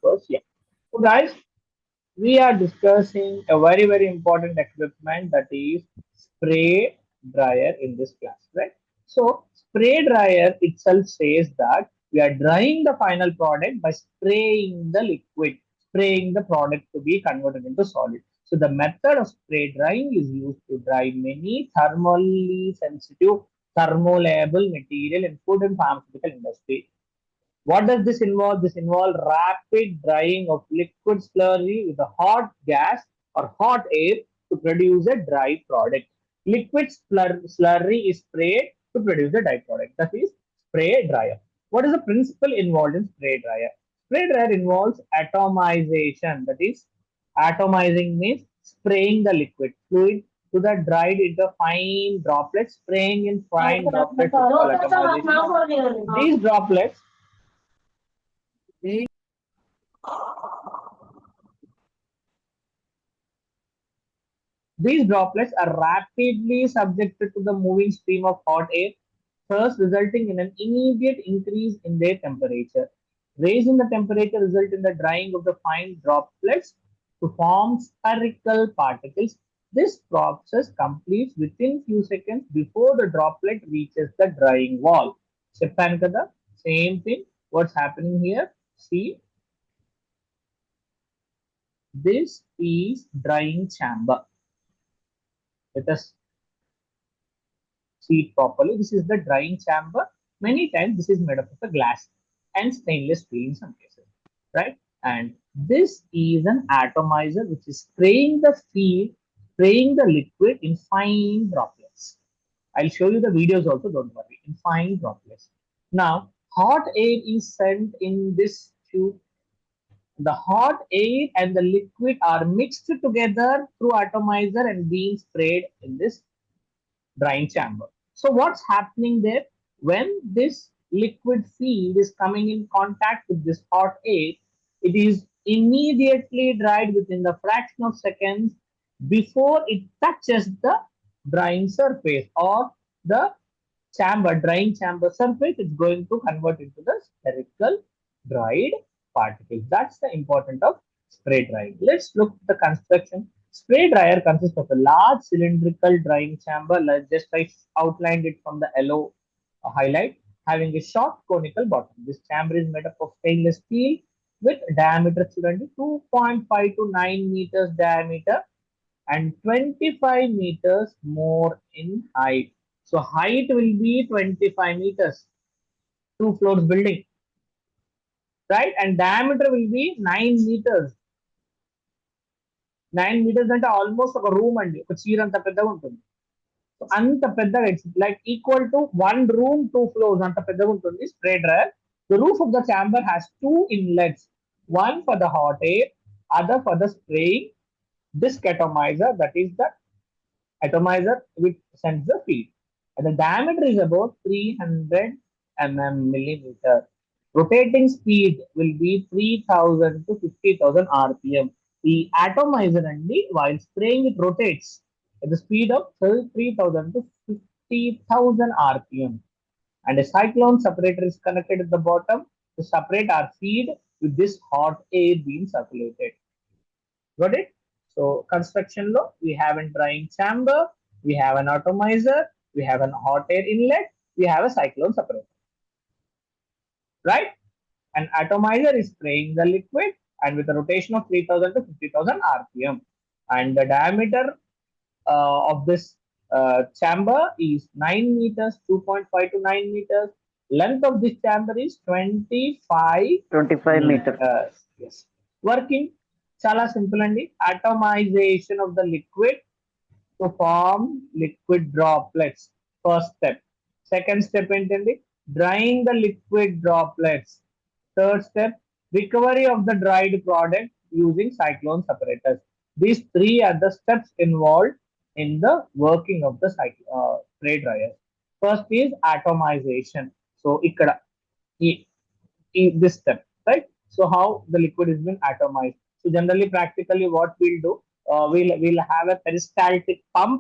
first year. So guys, we are discussing a very important equipment, that is spray dryer in this class, right? So spray dryer itself says that we are drying the final product by spraying the liquid, spraying the product to be converted into solid. So the method of spray drying is used to dry many thermally sensitive thermolabile material in food and pharmaceutical industry. What does this involve? This involves rapid drying of liquid slurry with a hot gas or hot air to produce a dry product. Liquid slurry is sprayed to produce a dry product. That is spray dryer. What is the principle involved in spray dryer? Spray dryer involves atomization. That is, atomizing means spraying the liquid fluid to the dried into fine droplets. Spraying in fine droplets is called atomization. These droplets These droplets are rapidly subjected to the moving stream of hot air, thus resulting in an immediate increase in their temperature. Raise in the temperature result in the drying of the fine droplets to form spherical particles. This process completes within few seconds before the droplet reaches the drying wall. Cheppan kada, same thing. What's happening here? See, this is drying chamber. Let us see it properly. This is the drying chamber. Many times this is made up of a glass and stainless steel in some cases, right? And this is an atomizer which is spraying the feed, spraying the liquid in fine droplets. I'll show you the videos also, don't worry, in fine droplets. Now, hot air is sent in this tube. The hot air and the liquid are mixed together through atomizer and being sprayed in this drying chamber. So what's happening there? When this liquid feed is coming in contact with this hot air, it is immediately dried within the fraction of seconds before it touches the drying surface or the drying chamber surface. It's going to convert into the spherical dried particles. That's the importance of spray drying. Let's look at the construction. Spray dryer consists of a large cylindrical drying chamber, like just I outlined it from the yellow highlight, having a short conical bottom. This chamber is made up of stainless steel with diameter 2.5 to 9 meters diameter and 25 meters more in height. So height will be 25 meters, 2 floors building, right? And diameter will be 9 meters. 9 meters అంటే almost ఒక room అండి, ఒక చీర అంత పెద్దగా ఉంటుంది. So అంత పెద్దగా, it's like equal to 1 room 2 floors అంత పెద్దగా ఉంటుంది spray dryer. The roof of the chamber has 2 inlets, one for the hot air, other for the spraying disc atomizer, that is the atomizer which sends the feed. And the diameter is about 300 millimeter. Rotating speed will be 3000 to 50,000 rpm. The atomizer while spraying it rotates at the speed of 3000 to 50,000 rpm. And a cyclone separator is connected at the bottom to separate our feed with this hot air being circulated. Got it? So construction law, we have a drying chamber, we have an atomizer, we have an hot air inlet, we have a cyclone separator, right? An atomizer is spraying the liquid and with a rotation of 3000 to 50,000 rpm. And the diameter of this chamber is 9 meters, 2.5 to 9 meters. Length of this chamber is 25 meters. Yes. Working chala simple andi. Atomization of the liquid to form liquid droplets. First step. Second step ఏంటండి? Drying the liquid droplets. Third step, recovery of the dried product using cyclone separators. These 3 are the steps involved in the working of the spray dryer. First is atomization. So ikkada this step, right? So how the liquid is being atomized. So generally, practically, what we'll do, we'll have a peristaltic pump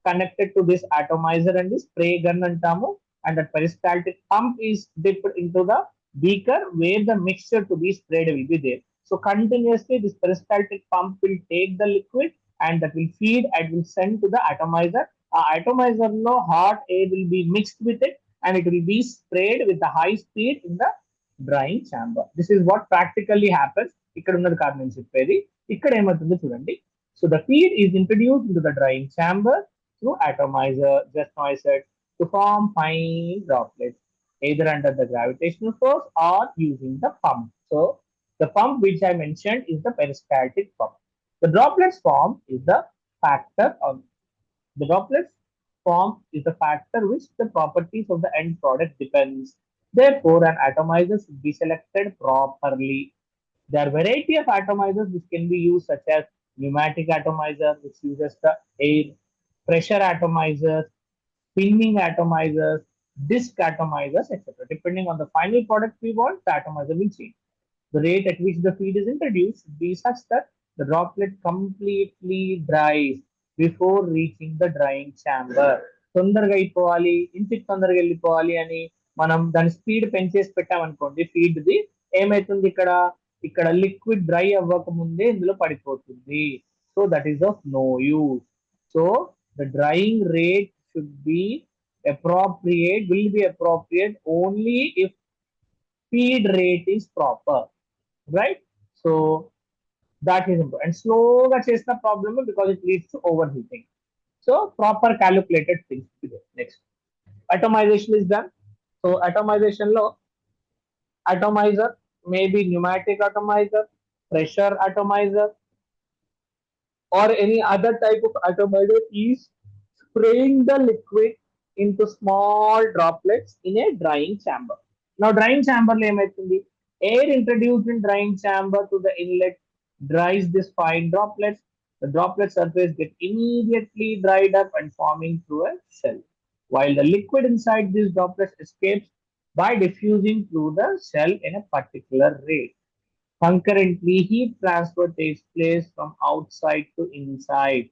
connected to this atomizer and this spray gun antamu, and that peristaltic pump is dipped into the beaker where the mixture to be sprayed will be there. So continuously this peristaltic pump will take the liquid and that will feed and will send to the atomizer. Atomizer no hot air will be mixed with it and it will be sprayed with the high speed in the drying chamber. This is what practically happens. ఇక్కడ ఉన్నది కాదు నేను చెప్పేది. ఇక్కడ ఏమవుతుందో చూడండి. So the feed is introduced into the drying chamber through atomizer, just now I said, to form fine droplets, either under the gravitational force or using the pump. So the pump which I mentioned is the peristaltic pump. The droplets form is the factor of the droplets form is the factor which the properties of the end product depends. Therefore, an atomizer should be selected properly. There are variety of atomizers which can be used, such as pneumatic atomizer, which uses the air, pressure atomizers, spinning atomizers, disc atomizers, etc. Depending on the final product we want, the atomizer will change. The rate at which the feed is introduced should be such that the droplet completely dries before reaching the drying chamber. తొందరగా అయిపోవాలి, ఇంటికి తొందరగా వెళ్ళిపోవాలి అని మనం దాని speed పెంచేసి పెట్టామనుకోండి ఫీడ్ ది, ఏమైతుంది ఇక్కడ ఇక్కడ లిక్విడ్ డ్రై అవ్వక ముందే ఇందులో పడిపోతుంది. So that is of no use. So the drying rate should be appropriate, will be appropriate only if feed rate is proper, right? So that is important. And slowగా చేసిన problem because it leads to overheating. So proper calculated things. Next, atomization is done. So atomization lo atomizer may be pneumatic atomizer, pressure atomizer, or any other type of atomizer is spraying the liquid into small droplets in a drying chamber. Now drying chamber lo emaitundi, air introduced in drying chamber to the inlet dries this fine droplets. The droplet surface get immediately dried up and forming through a shell, while the liquid inside these droplets escapes by diffusing through the shell in a particular rate. Concurrently, heat transfer takes place from outside to inside.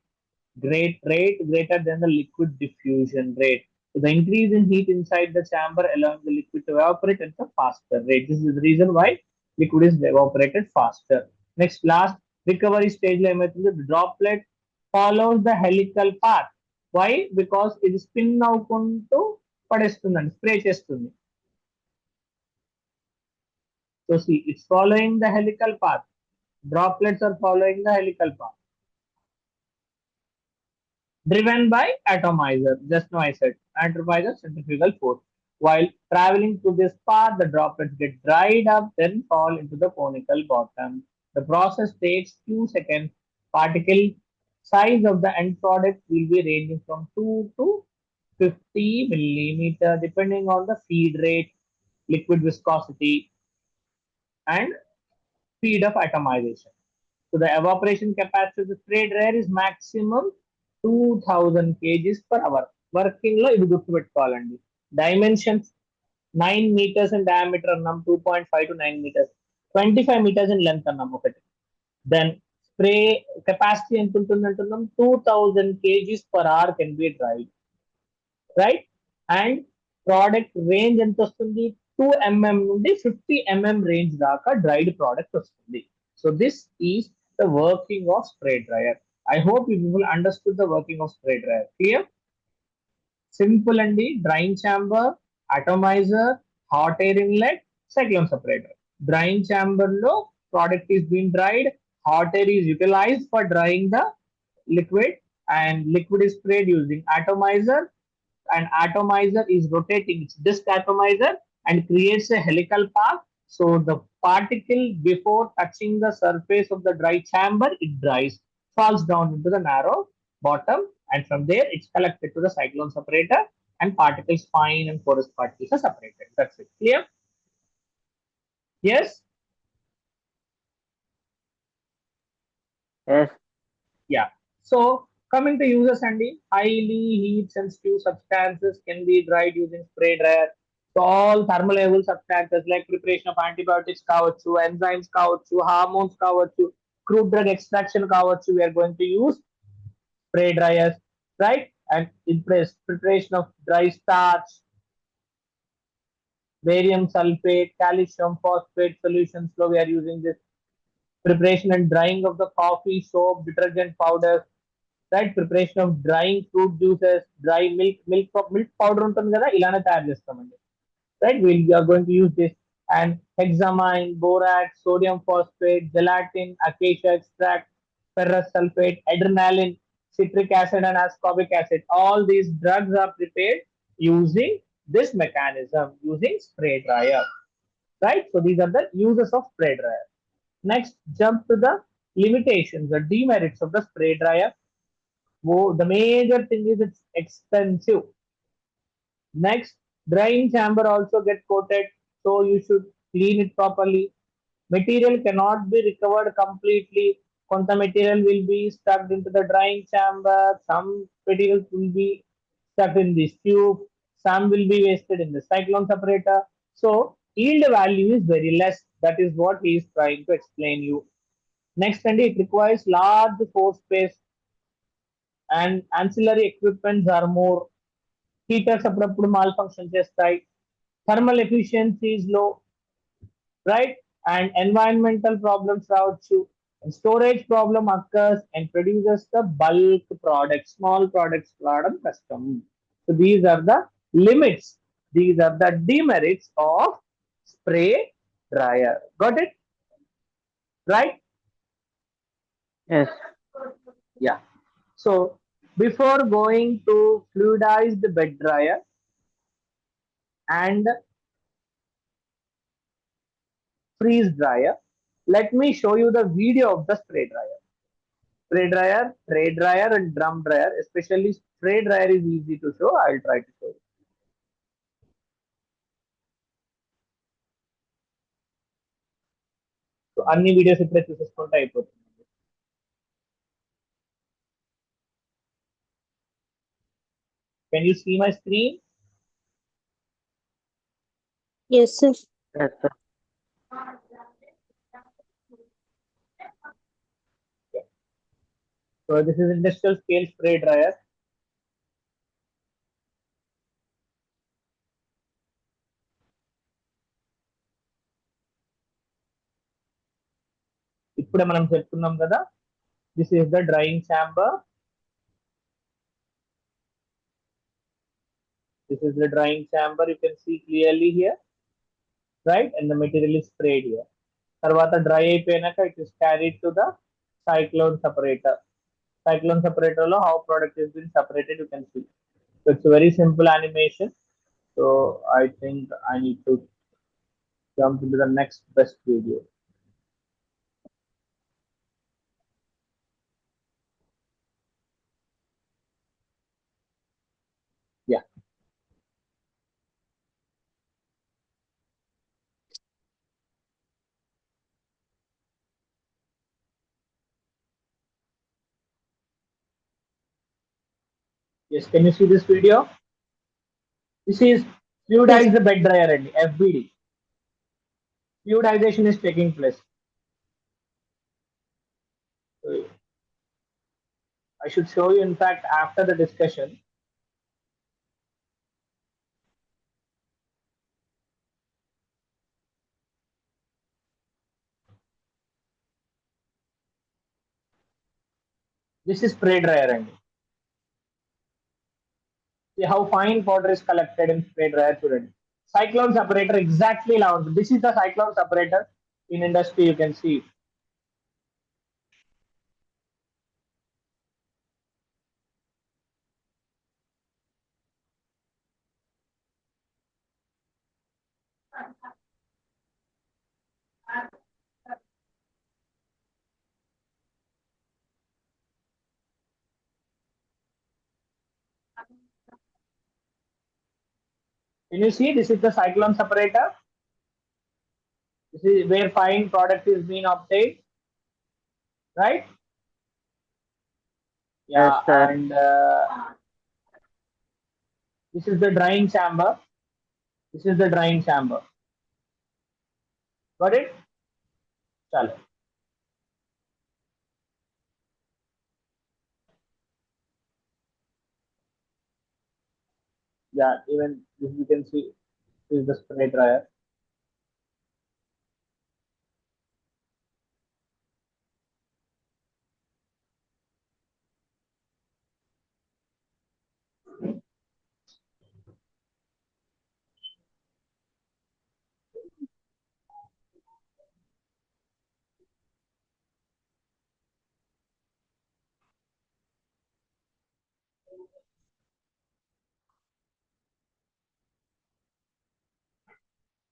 Great rate greater than the liquid diffusion rate. So the increase in heat inside the chamber allowing the liquid to evaporate at a faster rate. This is the reason why liquid is evaporated faster. Next, last recovery stage lo emaitundi, the droplet follows the helical path. Why? Because it is spin avuntu padestundandi, spray chestundi. So see, it's following the helical path. Droplets are following the helical path, driven by atomizer. Just now I said atomizer centrifugal force. While traveling through this path, the droplets get dried up, then fall into the conical bottom. The process takes few seconds. Particle size of the end product will be ranging from 2 to 50 millimeter, depending on the feed rate, liquid viscosity, and speed of atomization. So the evaporation capacity of the spray dryer is maximum 2000 kgs per hour. Working లో ఇది గుర్తుపెట్టుకోవాలండి. Dimensions 9 meters in diameter అన్నాం, 2.5 to 9 meters, 25 meters in length అన్నాం ఒకటి. Then spray capacity ఎంత ఉంటుంది అంటున్నాం, 2000 kgs per hour can be dried, right? And product range ఎంత వస్తుంది, 2 mm నుండి 50 mm range దాకా dried product వస్తుంది. So this is the working of spray dryer. I hope you people understood the working of spray dryer. Clear? Simple and drying chamber, atomizer, hot air inlet, cyclone separator. Drying chamber lo product is being dried, hot air is utilized for drying the liquid, and liquid is sprayed using atomizer, and atomizer is rotating its disk atomizer and creates a helical path. So the particle before touching the surface of the dry chamber, it dries, falls down into the narrow bottom, and from there it's collected to the cyclone separator and particles, fine and porous particles, are separated. That's it. Clear? Yes? Yes. Yeah. So coming to uses, Andy, highly heat sensitive substances can be dried using spray dryer. So all thermolevel substances like preparation of antibiotics కావచ్చు, enzymes కావచ్చు, hormones కావచ్చు, crude drug extraction కావచ్చు, we are going to use spray dryers, right? And in preparation of dry starch, barium sulfate, calcium phosphate solutions, so we are using this. preparation and drying of the coffee, soap, detergent powders, right? Preparation of drying fruit juices, dry milk powder ఉంటుంది కదా ఇలానే తయారు చేస్తామండి, right? We are going to use this. And hexamine, borax, sodium phosphate, gelatin, acacia extract, ferrous sulfate, adrenaline, citric acid, and ascorbic acid. All these drugs are prepared using this mechanism, using spray dryer, right? So these are the uses of spray dryer. Next, jump to the limitations, the demerits of the spray dryer. Oh, the major thing is it's expensive. Next, drying chamber also get coated, so you should clean it properly. Material cannot be recovered completely. Konta material will be stuck into the drying chamber. Some materials will be stuck in this tube. Some will be wasted in the cyclone separator. So yield value is very less. That is what he is trying to explain you. Next, and it requires large floor space and ancillary equipments are more. Heaters అప్పుడప్పుడు mall function చేస్తాయి. Thermal efficiency is low, right? And environmental problems రావచ్చు. And storage problem occurs and produces the bulk products, small products రావడం కష్టం. So these are the limits, these are the demerits of spray dryer. Got it? Right? Yes. Yeah. So before going to fluidize the bed dryer and freeze dryer, let me show you the video of the spray dryer. Spray dryer, tray dryer, and drum dryer. Especially spray dryer is easy to show. I'll try to show you. So అన్ని videos ఇప్పుడే చూసేసుకుంటే అయిపోతుంది. Can you see my screen? Yes, sir. Yes, sir. So this is industrial scale spray dryer. ఇప్పుడే మనం చెప్పుకున్నాం కదా, this is the drying chamber. This is the drying chamber. You can see clearly here, right? And the material is sprayed here. తర్వాత dry అయిపోయినాక it is carried to the cyclone separator. Cyclone separator lo how product is being separated you can see. So it's a very simple animation. So I think I need to jump into the next best video. Yeah. Yes, can you see this video? This is fluidize Yes. the bed dryer and FBD. Fluidization is taking place. So I should show you, in fact, after the discussion. This is spray dryer and see how fine powder is collected in spray dryer student. Cyclone separator exactly loud. This is the cyclone separator in industry, you can see. Can you see this is the cyclone separator? This is where fine product is being obtained, right? Yes, Yeah, sir. and this is the drying chamber. This is the drying chamber. Got it? Chalo. Yeah, even this you can see this is the spray dryer.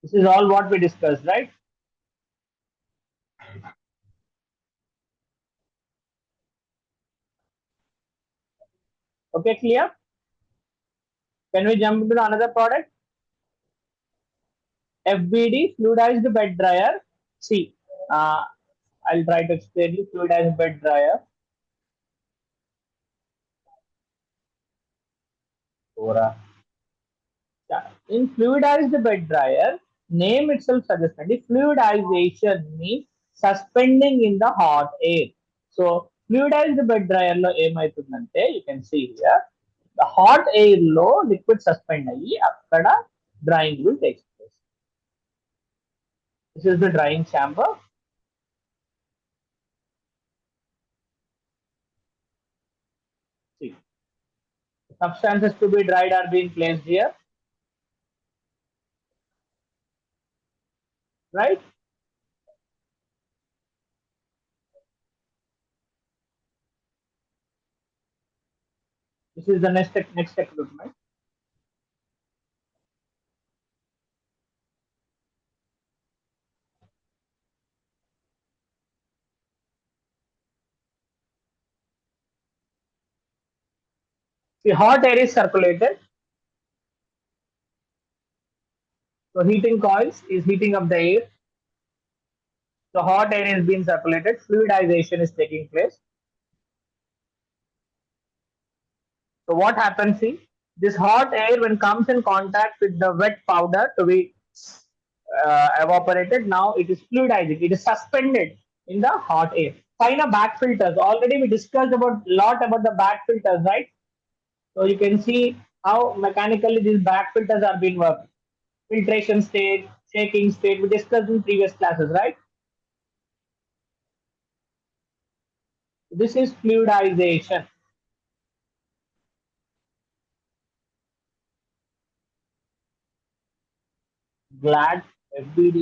This is all what we discussed, right? Okay, clear? Can we jump into another product? FBD, fluidized bed dryer. See, I'll try to explain you fluidized bed dryer. Ora. Yeah. In fluidized bed dryer, name itself suggests that the fluidization means suspending in the hot air. So fluidized bed dryer లో ఏమైతుందంటే you can see here the hot air లో liquid suspend అయ్యి అక్కడ drying will take place. This is the drying chamber. See, substances to be dried are being placed here, right? This is the next equipment. The hot air is circulated. So heating coils is heating up the air. So hot air is being circulated. Fluidization is taking place. So what happens? See, this hot air when comes in contact with the wet powder to be evaporated, now it is fluidizing. It is suspended in the hot air. Fine back filters. Already we discussed about lot about the back filters, right? So you can see how mechanically these back filters are being worked. Filtration state, shaking state. We discussed in previous classes, right? This is fluidization. Glad FBD.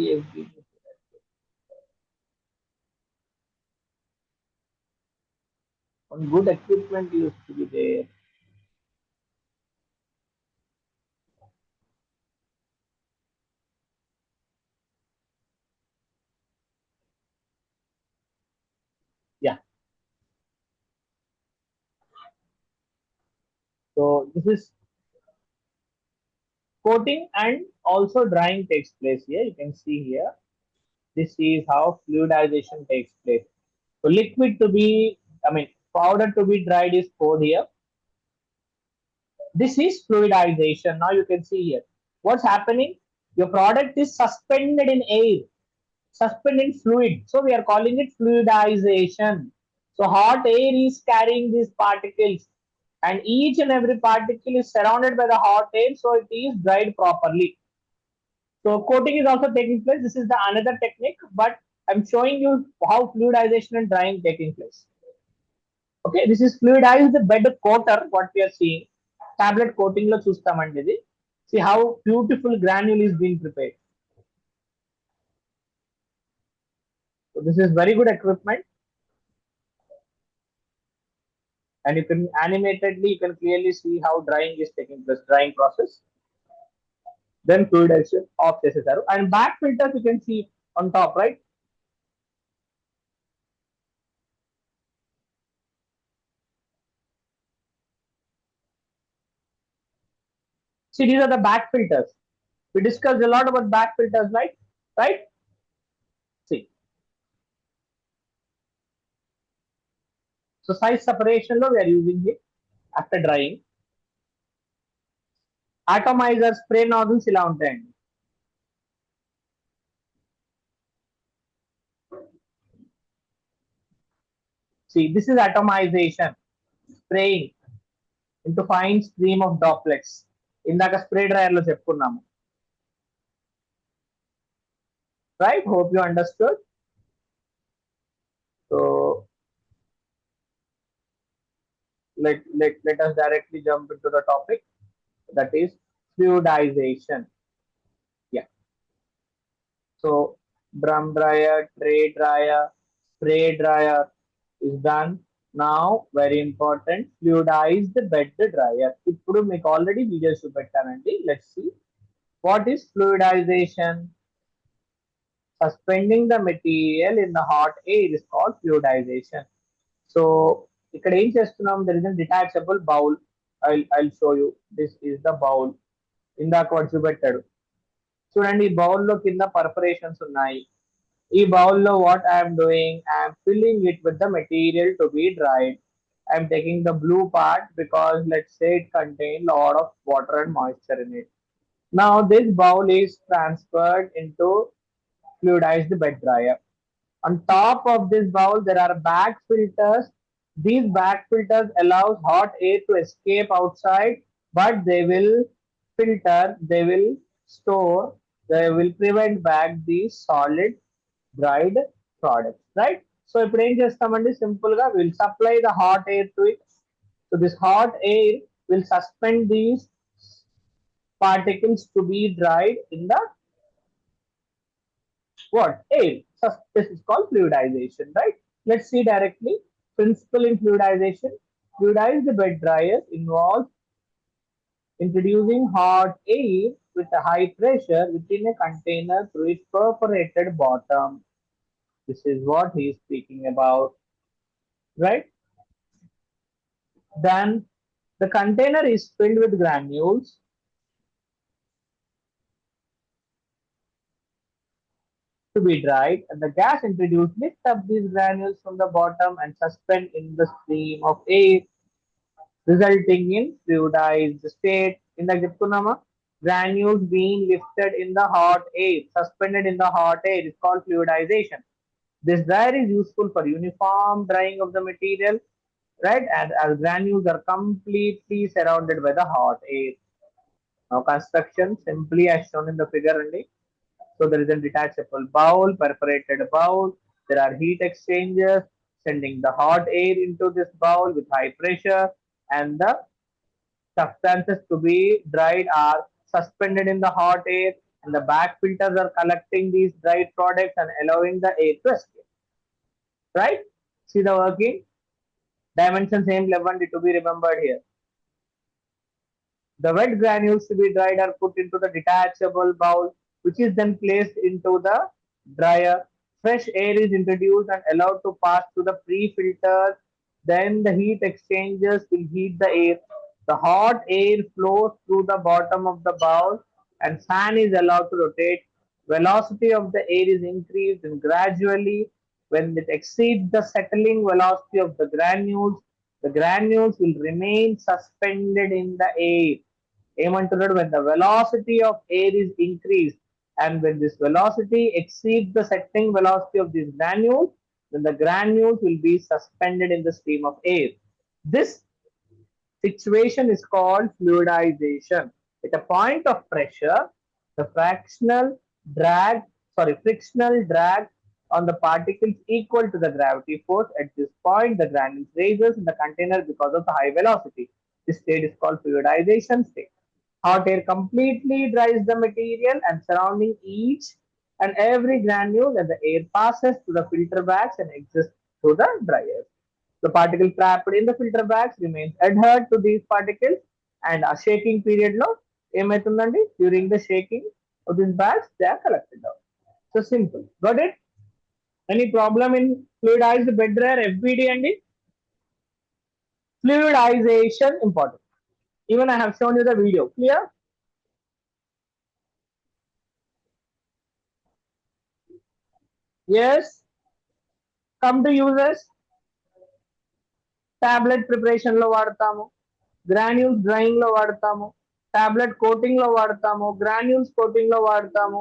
On good equipment used to be there. Yeah. So this is coating and also drying takes place here. You can see here. This is how fluidization takes place. So liquid to be, I mean, powder to be dried is poured here. This is fluidization. Now you can see here. What's happening? Your product is suspended in air, suspended in fluid. So we are calling it fluidization. So hot air is carrying these particles, and each and every particle is surrounded by the hot air, so it is dried properly. So coating is also taking place. This is the another technique, but I'm showing you how fluidization and drying taking place. Okay, this is fluidized bed coater. What we are seeing, tablet coating lo చూస్తామండి ఇది. See how beautiful granule is being prepared. So this is very good equipment, and you can animatedly you can clearly see how drying is taking place, drying process. Then fluidization off చేసేసారు, and back filters you can see on top, right? See, these are the back filters. We discussed a lot about back filters, right? See, so size separation lo we are using it after drying. Atomizer spray nozzles ఇలా ఉంటాయండి. See, this is atomization, spraying into fine stream of droplets. ఇందాక spray dryer లో చెప్పుకున్నాము, right? Hope you understood. So let us directly jump into the topic, that is fluidization. Yeah. So drum dryer, tray dryer, spray dryer is done. Now very important, fluidized bed dryer. ఇప్పుడు మీకు already videos చూపెట్టానండి. Let's see. What is fluidization? Suspending the material in the hot air is called fluidization. So ఇక్కడ ఏం చేస్తున్నాం, there is a detachable bowl. I'll show you. This is the bowl. ఇందాక వాడు చూపెట్టాడు చూడండి, ఈ బౌల్లో కింద పర్ఫరేషన్స్ ఉన్నాయి. ఈ బౌల్లో what I'm doing, I'm filling it with the material to be dried. I'm taking the blue part because let's say it contains lot of water and moisture in it. Now this bowl is transferred into fluidized bed dryer. On top of this bowl, there are back filters. These back filters allows hot air to escape outside, but they will filter, they will store, they will prevent back the solid dried products, right? So ఇప్పుడు ఏం చేస్తామండి, simple గా we'll supply the hot air to it. So this hot air will suspend these particles to be dried in the what? Air. So this is called fluidization, right? Let's see directly. Principle in fluidization. Fluidized bed dryer involves introducing hot air with a high pressure within a container through its perforated bottom. This is what he is speaking about, right? Then the container is filled with granules to be dried, and the gas introduced lift up these granules from the bottom and suspend in the stream of air, resulting in fluidized state. In the Gippunama, granules being lifted in the hot air, suspended in the hot air is called fluidization. This dryer is useful for uniform drying of the material, right? And as granules are completely surrounded by the hot air. Now construction simply as shown in the figure only. So there is a detachable bowl, perforated bowl. There are heat exchangers sending the hot air into this bowl with high pressure, and the substances to be dried are suspended in the hot air, and the back filters are collecting these dried products and allowing the air to escape. Right? See the working? Dimension same level to be remembered here. The wet granules to be dried are put into the detachable bowl, which is then placed into the dryer. Fresh air is introduced and allowed to pass through the pre-filters. Then the heat exchangers will heat the air. The hot air flows through the bottom of the bowl and fan is allowed to rotate. Velocity of the air is increased and gradually when it exceeds the settling velocity of the granules will remain suspended in the air. ఏమంటున్నాడు, when the velocity of air is increased and when this velocity exceeds the settling velocity of these granules, then the granules will be suspended in the stream of air. This situation is called fluidization. At a point of pressure, the frictional drag on the particles equal to the gravity force. At this point, the granules raises in the container because of the high velocity. This state is called fluidization state. Hot air completely dries the material and surrounding each and every granule, and the air passes to the filter bags and exits through the dryers. The particle trapped in the filter bags remains adhered to these particles, and a shaking period lo ఏమవుతుందండి, during the shaking of these bags they are collected out. So simple. Got it? Any problem in fluidized bed dryer FBD and fluidization important. Even I have shown you the video. Clear? Yes. Come to users. Tablet preparation లో వాడతాము, granules drying లో వాడతాము, tablet coating లో వాడతాము, granules coating లో వాడతాము,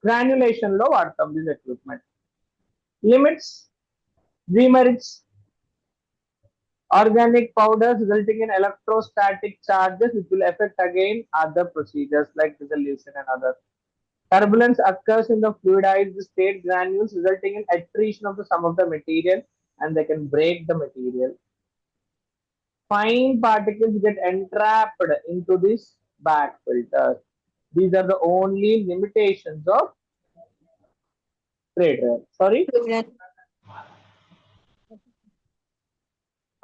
granulation లో వాడతాం this equipment. Limits, demerits organic powders resulting in electrostatic charges which will affect again other procedures like dissolution and others. Turbulence occurs in the fluidized state granules resulting in attrition of the sum of the material and they can break the material. Fine particles get entrapped into this back filter. These are the only limitations of trade dryer. Sorry?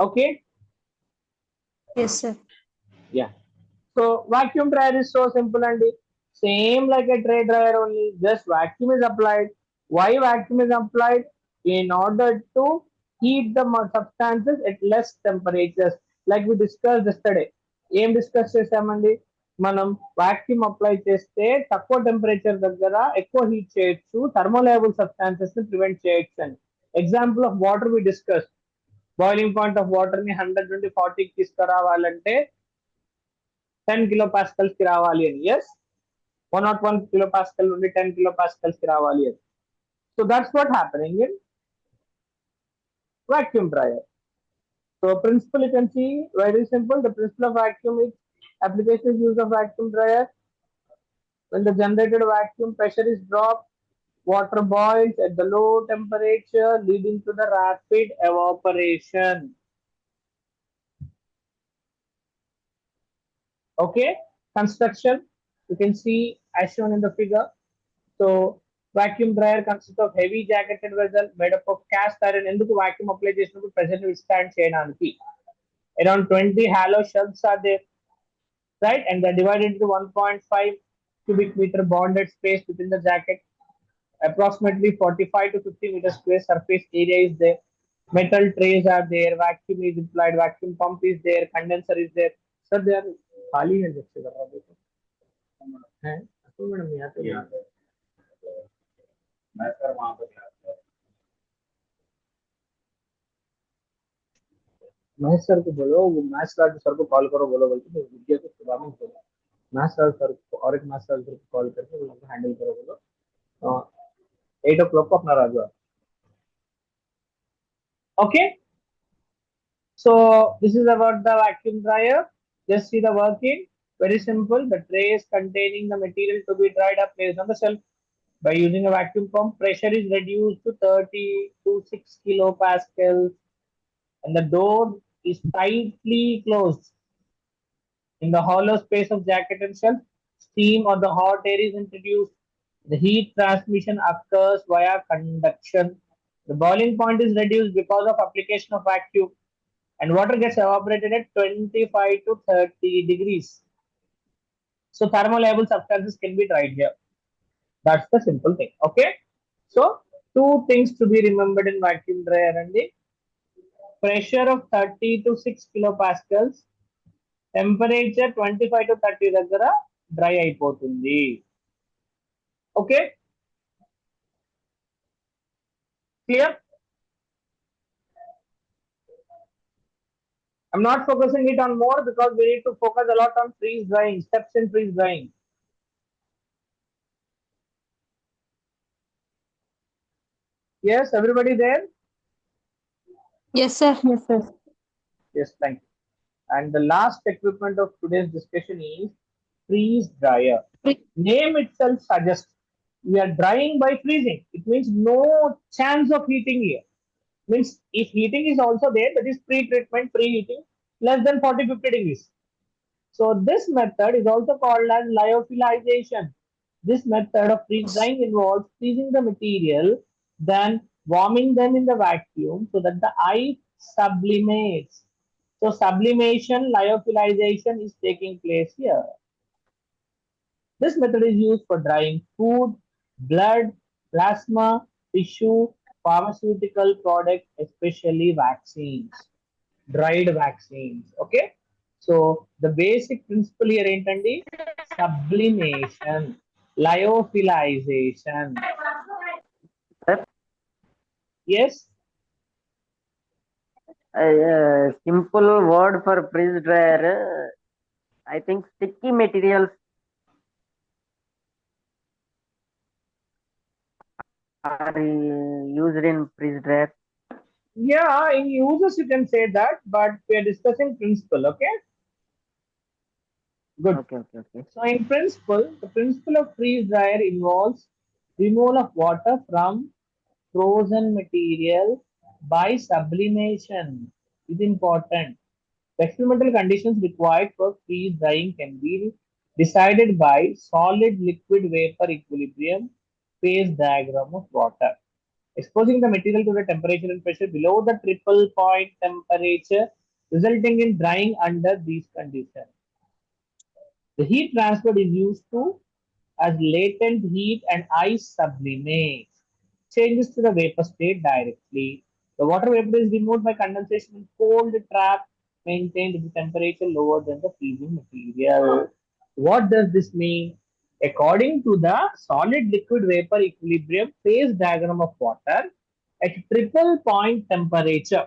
Okay? Yes, sir. Yeah. So vacuum dryer is so simple and Same like a tray dryer only, just vacuum is applied. Why vacuum is applied? In order to heat the substances at less temperatures. Like we discussed yesterday. ఏం discuss చేసామండి? మనం vacuum apply చేస్తే తక్కువ temperature దగ్గర ఎక్కువ heat చేయొచ్చు, థర్మోలయబుల్ substances ని prevent చేయొచ్చు అని. Example of water we discuss. Boiling point of water ని 100 నుండి 40కి తీసుకురావాలంటే 10 కిలో పాస్కల్స్ కి రావాలి అని. ఎస్, 101 kilopascal నుండి 10 kilopascals కి రావాలి అని. So that's what happening in vacuum dryer. So principle you can see very simple. The principle of vacuum is application use of vacuum dryer. When the generated vacuum pressure is dropped, water boils at the low temperature, leading to the rapid evaporation. Okay, construction you can see as shown in the figure. So vacuum dryer consists of heavy jacketed vessel made up of cast iron. ఎందుకు vacuum apply చేసినప్పుడు pressure ని withstand చేయడానికి. Around 20 hollow shells are there, right? And they're divided into 1.5 cubic meter bonded space within the jacket. Approximately 45 to 50 meter square surface area is there. Metal trays are there. Vacuum is implied. Vacuum pump is there. Condenser is there. Sir, they are खाली है जैसे कर रहा है तो madam यहाँ तो Mahesh sir को बोलो, वो मैथ्स क्लास सर को कॉल करो, बोलो बोलते तो विद्या को सुबह में बोलो मैथ्स सर को और एक मैथ्स सर को कॉल करके उनको हैंडल करो, बोलो 8 o'clock को अपना Raju. Okay, so this is about the vacuum dryer. Just see the working. Very simple. The trays containing the material to be dried are placed on the shelf. By using a vacuum pump, pressure is reduced to 30 to 6 kilopascals and the door is tightly closed. In the hollow space of jacket and shelf, steam or the hot air is introduced. The heat transmission occurs via conduction. The boiling point is reduced because of application of vacuum and water gets evaporated at 25 to 30 degrees. So thermolabile substances can be dried here. That's the simple thing. Okay. So two things to be remembered in vacuum dryer and the pressure of 30 to 6 kilopascals, temperature 25 to 30 దగ్గర dry అయిపోతుంది. Okay, clear? I'm not focusing it on more because we need to focus a lot on freeze drying, steps in freeze drying. Yes, everybody there? Yes, sir. Yes, sir. Yes, thank you. And the last equipment of today's discussion is freeze dryer. Name itself suggests we are drying by freezing. It means no chance of heating here. Means if heating is also there, that is pre-treatment, preheating less than 40-50 degrees. So this method is also called as lyophilization. This method of freeze drying involves freezing the material, then warming them in the vacuum so that the ice sublimates. So sublimation, lyophilization is taking place here. This method is used for drying food, blood, plasma, tissue, pharmaceutical products, especially vaccines, dried vaccines. Okay, so the basic principle here ఏంటండి? Sublimation, lyophilization. Sir, Yes, simple word for freeze dryer. I think sticky materials are used in freeze dryer. yeah, in uses you can say that, but we are discussing principle. Okay, good. Okay. So in principle, the principle of freeze dryer involves removal of water from frozen material by sublimation. Is important. The experimental conditions required for freeze drying can be decided by solid liquid vapor equilibrium phase diagram of water. Exposing the material to the temperature and pressure below the triple point temperature, resulting in drying under these conditions. The heat transferred is used to as latent heat and ice sublimates, changes to the vapor state directly. The water vapor is removed by condensation in cold trap, maintained at the temperature lower than the freezing material. What does this mean? According to the solid liquid vapor equilibrium phase diagram of water, at triple point temperature,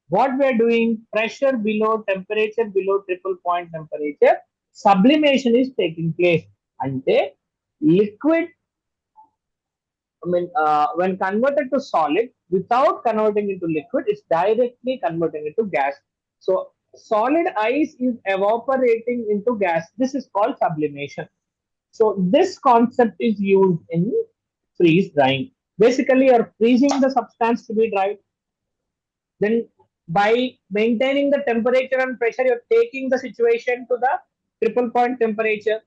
what we are doing, pressure below, temperature below triple point temperature, sublimation is taking place. Ante liquid, when converted to solid, without converting into liquid, it's directly converting into gas. So solid ice is evaporating into gas. This is called sublimation. So this concept is used in freeze drying. Basically, you're freezing the substance to be dried. Then by maintaining the temperature and pressure, you're taking the situation to the triple point temperature,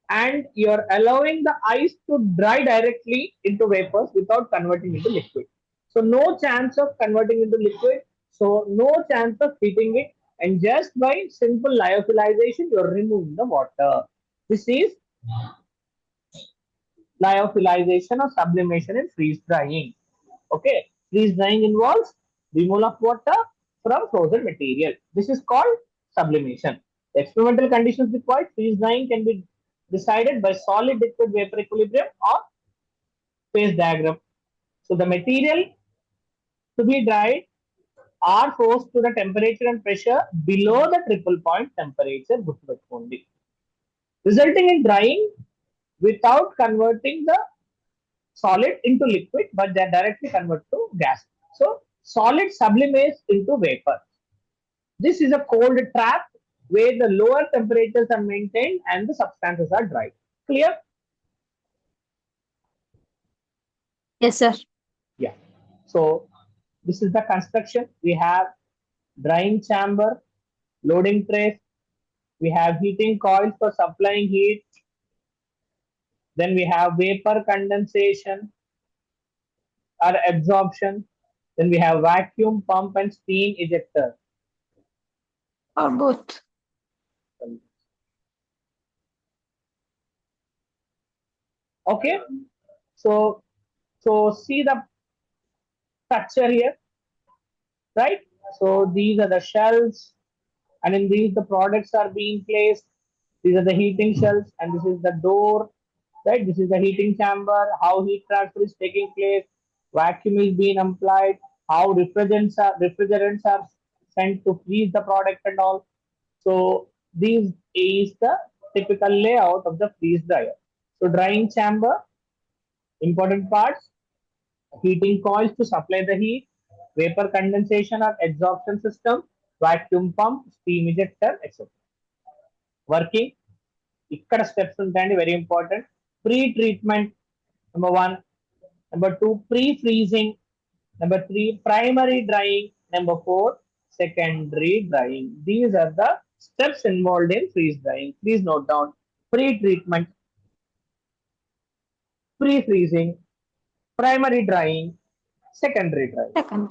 and you're allowing the ice to dry directly into vapors without converting into liquid. So no chance of converting into liquid. So no chance of heating it. And just by simple lyophilization, you're removing the water. This is lyophilization or sublimation in freeze drying. Okay, freeze drying involves removal of water from frozen material. This is called sublimation. The experimental conditions required freeze drying can be decided by solid liquid vapor equilibrium or phase diagram. So the material to be dried are forced to the temperature and pressure below the triple point temperature, resulting in drying without converting the solid into liquid, but they are directly converted to gas. So solid sublimates into vapor. This is a cold trap where the lower temperatures are maintained and the substances are dried. Clear? Yes, sir. Yeah. So this is the construction. We have drying chamber, loading trays. We have heating coils for supplying heat. Then we have vapor condensation or absorption. Then we have vacuum pump and steam ejector. Or both. Okay. So see the structure here, right? So these are the shells, and in these the products are being placed. These are the heating shells, and this is the door, right? This is the heating chamber. How heat transfer is taking place, vacuum is being applied, how refrigerants are sent to freeze the product and all. So this is the typical layout of the freeze dryer. So drying chamber, important parts, heating coils to supply the heat, vapor condensation or absorption system, vacuum pump, steam ejector, etc. Working, ఇక్కడ steps ఉంటాయండి, very important. Pre treatment number 1, number 2 pre freezing, number 3 primary drying, number 4 secondary drying. These are the steps involved in freeze drying. Please note down: pre treatment, pre freezing, primary drying, secondary drying. Second.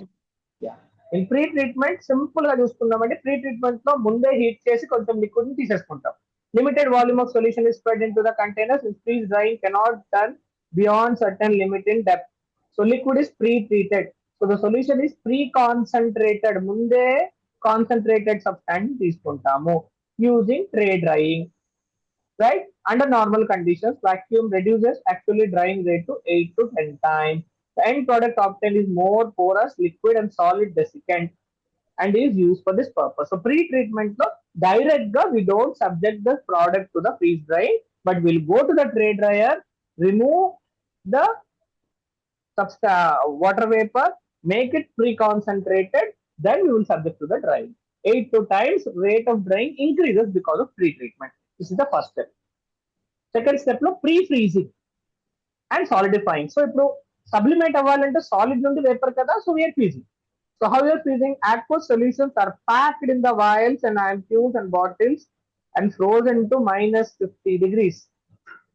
Yeah. In pre treatment, simple గా చూసుకున్నామంటే pre treatment లో ముందే heat చేసి కొంచెం liquid ని తీసేసుకుంటాం. Limited volume of solution is spread into the containers. In freeze drying cannot done beyond certain limit in depth. So liquid is pre-treated. So the solution is pre-concentrated. Munde concentrated substance తీసుకుంటాము using tray drying. Right? Under normal conditions, vacuum reduces actually drying rate to 8 to 10 times. The end product obtained is more porous, liquid and solid desiccant, and is used for this purpose. So pre-treatment lo direct ga we don't subject the product to the freeze drying, but we'll go to the tray dryer, remove the water vapor, make it pre-concentrated, then we will subject to the drying. 8 to times rate of drying increases because of pre-treatment. This is the first step. Second step lo pre-freezing and solidifying. So ఇప్పుడు sublimate అవ్వాలంటే solid నుండి vapour కదా, so we are freezing. So how we are freezing? Aqueous solutions are packed in the vials and ampoules and bottles and frozen to -50 degrees,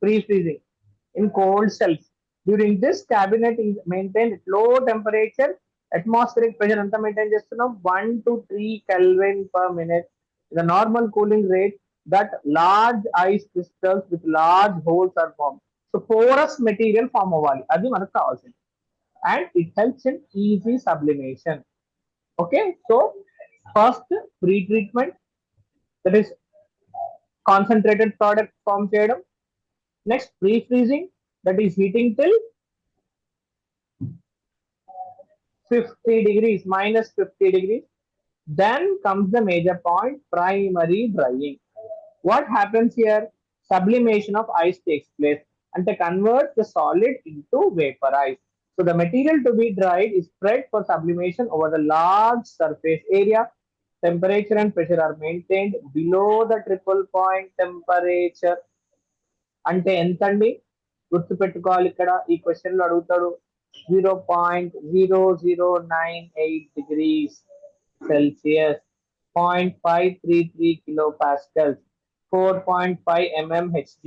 pre-freezing in cold cells. During this, cabinet is maintained at low temperature. Atmospheric pressure anta maintain chestunam 1 to 3 Kelvin per minute. The normal cooling rate that large ice crystals with large holes are formed. So porous material form అవ్వాలి అది మనకు కావాల్సింది. And it helps in easy sublimation. Okay, so first pre-treatment, that is concentrated product form చేయడం. Next pre-freezing, that is heating till 50 degrees, minus 50 degrees. Then comes the major point, primary drying. What happens here? Sublimation of ice takes place and they convert the solid into vaporized. So the material to be dried is spread for sublimation over the large surface area. Temperature and pressure are maintained below the triple point temperature. అంటే ఎంత అండి? గుర్తుపెట్టుకోవాలి, ఇక్కడ ఈ question లో అడుగుతాడు 0.0098 degrees Celsius, 0.533 kilopascals, 4.5 mmHg.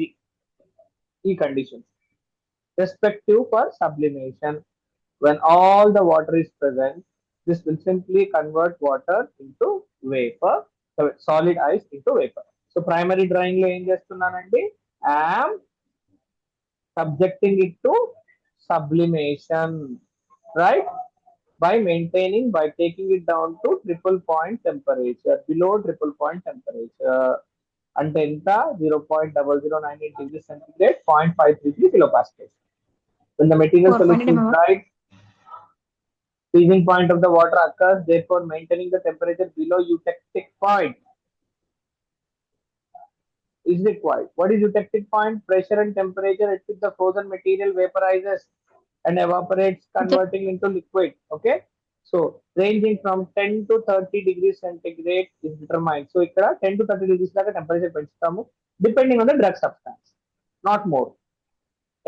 ఈ conditions respective for sublimation. When all the water is present, this will simply convert water into vapor, solid ice into vapor. So primary drying లో ఏం చేస్తున్నానండి? I am subjecting it to sublimation, right? By maintaining, by taking it down to triple point temperature, below triple point temperature. అంటే ఎంత? 0.0098 degrees centigrade, 0.533 kilopascals. When the material 4.8 solution is mm. dried, freezing point of the water occurs, therefore maintaining the temperature below eutectic point is required. What is eutectic point? Pressure and temperature at which the frozen material vaporizes and evaporates, converting into liquid. Okay, so ranging from 10 to 30 degrees centigrade is determined. So ikkada 10 to 30 degrees daga temperature penchutamu depending on the drug substance, not more.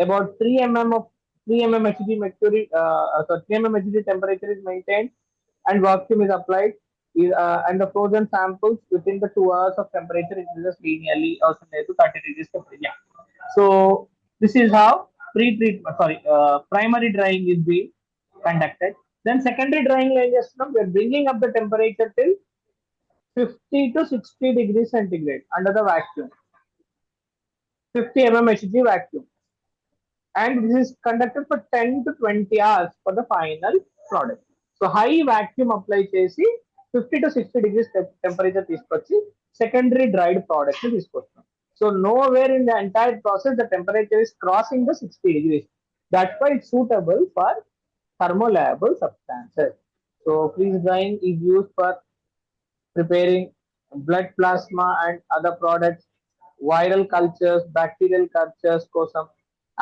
About 3 mm of 3 mm Hg mercury, 3 mm Hg temperature is maintained and vacuum is applied. And the frozen samples within the 2 hours of temperature increases linearly also to 30 degrees temperature. Yeah. So this is how pre-treatment, primary drying is being conducted. Then secondary drying, we are bringing up the temperature till 50 to 60 degrees centigrade under the vacuum, 50 mm Hg vacuum, and this is conducted for 10 to 20 hours for the final product. So high vacuum apply chesi 50 to 60 degrees temperature తీసుకొచ్చి secondary dried product ని తీసుకొస్తాం. So nowhere in the entire process the temperature is crossing the 60 degrees. That's why it's suitable for thermolayable substances. So freeze drying is used for preparing blood plasma and other products, viral cultures, bacterial cultures కోసం,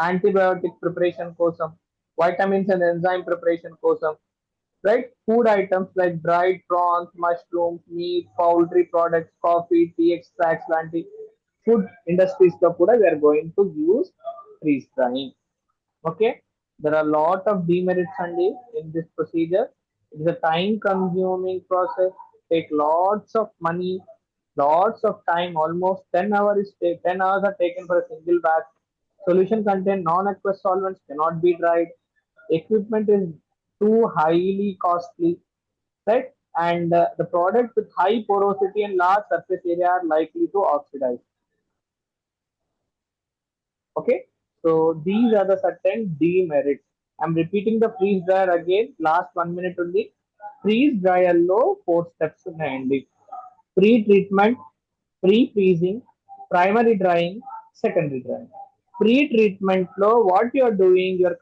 antibiotic preparation కోసం, vitamins and enzyme preparation కోసం, right? Food items like dried prawns, mushrooms, meat, poultry products, coffee, tea extracts లాంటి food industries లో కూడా we are going to use freeze drying. Okay, there are a lot of demerits Andy in this procedure. It is a time consuming process, take lots of money, lots of time, almost 10 hours is 10 hours are taken for a single batch. Solution contain non-aqueous solvents, cannot be dried. Equipment is too highly costly, right? And the products with high porosity and large surface area are likely to oxidize. Okay, so these are the certain demerits. I'm repeating the freeze dryer again. Last 1 minute only. Freeze dryer low 4 steps ఉన్నాయండి. Pre-treatment, pre-freezing, primary drying, secondary drying. Pre-treatment lo what you are doing, you are